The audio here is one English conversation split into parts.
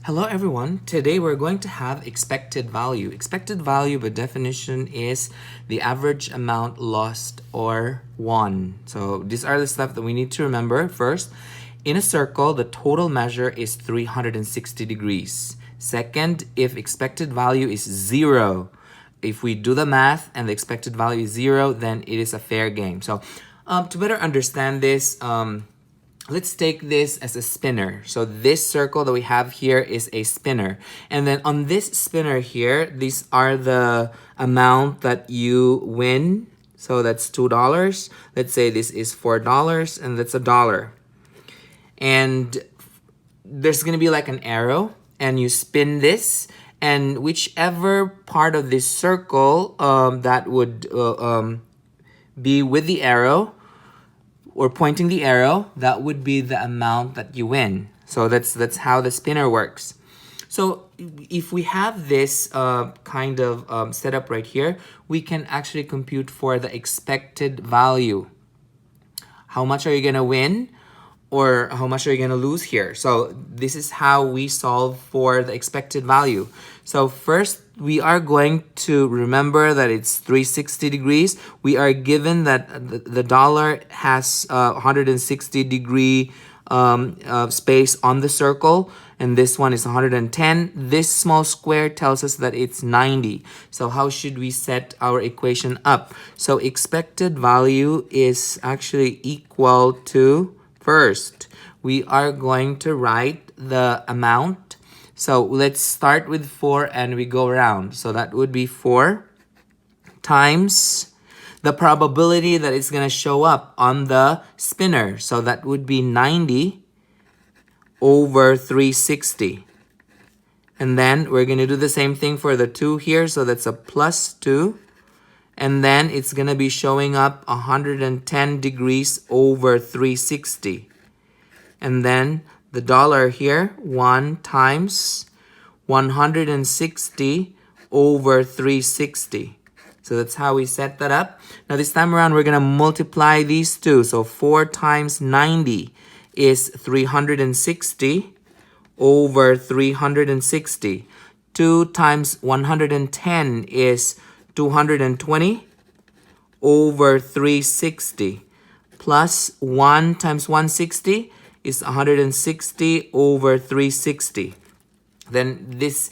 Hello everyone. Today we're going to have expected value. Expected value by definition is the average amount lost or won. So these are the stuff that we need to remember. First, in a circle, the total measure is 360 degrees. Second, if expected value is 0, if we do the math and the expected value is 0, then it is a fair game. So to better understand this, let's take this as a spinner. So this circle that we have here is a spinner. And then on this spinner here, these are the amount that you win. So that's $2. Let's say this is $4 and that's $1. And there's going to be like an arrow and you spin this, and whichever part of this circle that would be with the arrow or pointing the arrow, that would be the amount that you win. So that's how the spinner works. So if we have this kind of setup right here, we can actually compute for the expected value. How much are you gonna win? Or how much are you going to lose here? So this is how we solve for the expected value. So first, we are going to remember that it's 360 degrees. We are given that the dollar has 160 degree space on the circle, and this one is 110. This small square tells us that it's 90. So how should we set our equation up? So expected value is actually equal to, first, we are going to write the amount. So let's start with 4 and we go around. So that would be 4 times the probability that it's going to show up on the spinner. So that would be 90 over 360. And then we're going to do the same thing for the 2 here. So that's a plus 2. And then it's going to be showing up 110 degrees over 360. And then the dollar here, 1 times 160 over 360. So that's how we set that up. Now this time around, we're going to multiply these two. So 4 times 90 is 360 over 360. 2 times 110 is 220 over 360, plus 1 times 160 is 160 over 360. Then these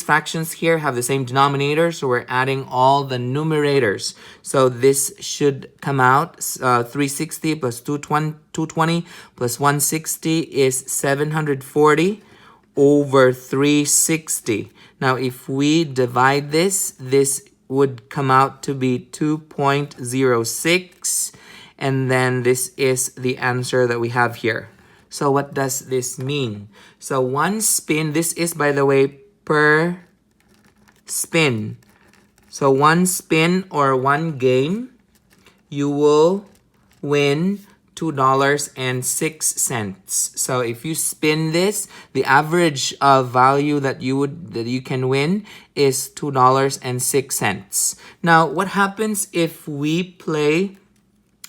fractions here have the same denominator, so we're adding all the numerators. So this should come out 360 plus 220 plus 160 is 740 over 360. Now, if we divide this, this would come out to be 2.06. And then this is the answer that we have here. So what does this mean? So one spin, this is, by the way, per spin. So one spin or one game, you will win $2.06. So if you spin this, the average value that you can win is $2.06. Now, what happens if we play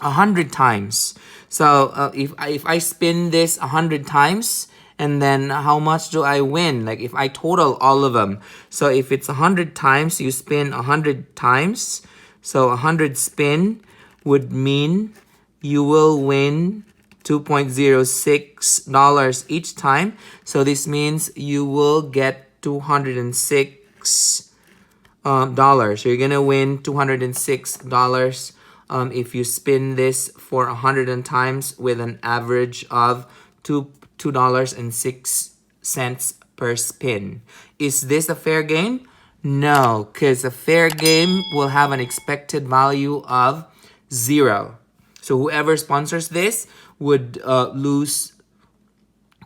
100 times? So if I spin this 100 times, and then how much do I win? Like if I total all of them. So if it's 100 times, you spin 100 times. So 100 spin would mean you will win $2.06 each time. So this means you will get $206. So you're gonna win $206 if you spin this for 100 times with an average of $2.06 per spin. Is this a fair game? No, because a fair game will have an expected value of 0. So whoever sponsors this would lose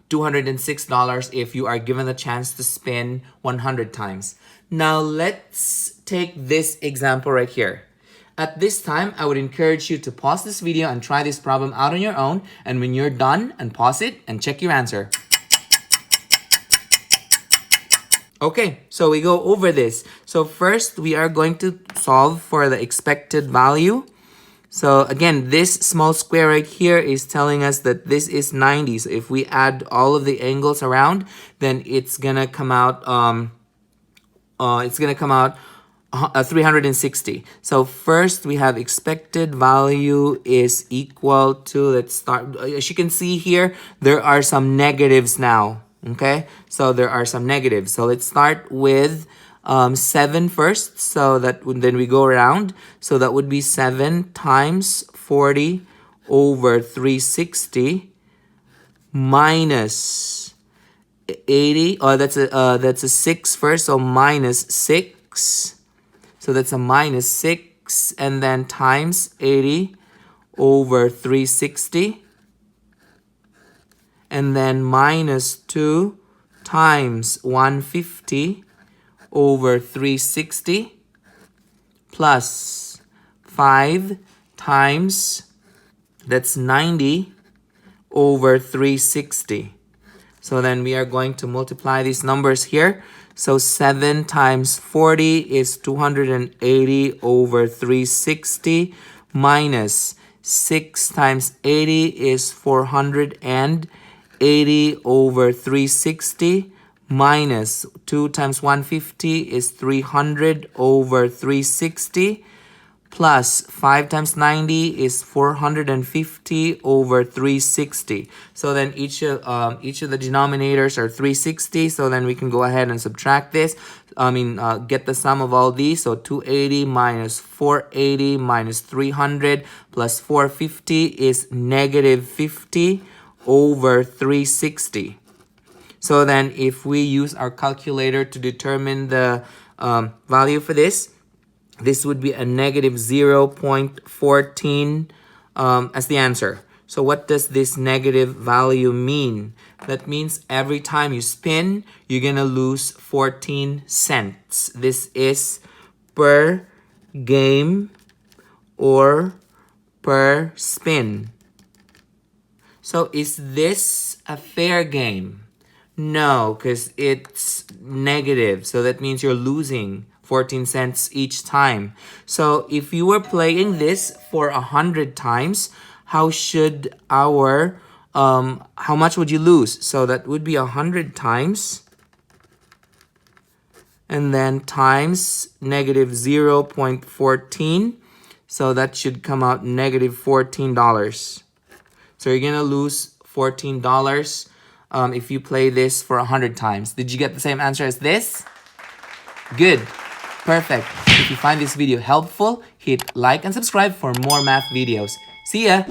$206 if you are given the chance to spin 100 times. Now let's take this example right here. At this time, I would encourage you to pause this video and try this problem out on your own. And when you're done, unpause it and check your answer. Okay, so we go over this. So first, we are going to solve for the expected value. So again, this small square right here is telling us that this is 90. So if we add all of the angles around, then it's gonna come out 360. So first we have expected value is equal to, let's start, as you can see here, there are some negatives now. Okay, so there are some negatives. So let's start with 7 first. So that would, then we go around. So that would be 7 times 40 over 360 minus 80. Oh, that's a 6 first. So minus 6. So that's a minus 6, and then times 80 over 360. And then minus 2 times 150 over 360 plus 5 times, that's 90 over 360. So then we are going to multiply these numbers here. So 7 times 40 is 280 over 360 minus 6 times 80 is 480 over 360 minus 2 times 150 is 300 over 360 plus 5 times 90 is 450 over 360. So then each of the denominators are 360. So then we can go ahead and subtract this. Get the sum of all these. So 280 minus 480 minus 300 plus 450 is negative 50 over 360. So then if we use our calculator to determine the value for this would be a negative 0.14 as the answer. So what does this negative value mean? That means every time you spin, you're going to lose 14 cents. This is per game or per spin. So is this a fair game? No, because it's negative. So that means you're losing 14 cents each time. So if you were playing this for 100 times, how much would you lose? So that would be 100 times. And then times negative 0.14. So that should come out negative $14. So you're going to lose $14 if you play this for 100 times. Did you get the same answer as this? Good. Perfect. If you find this video helpful, hit like and subscribe for more math videos. See ya!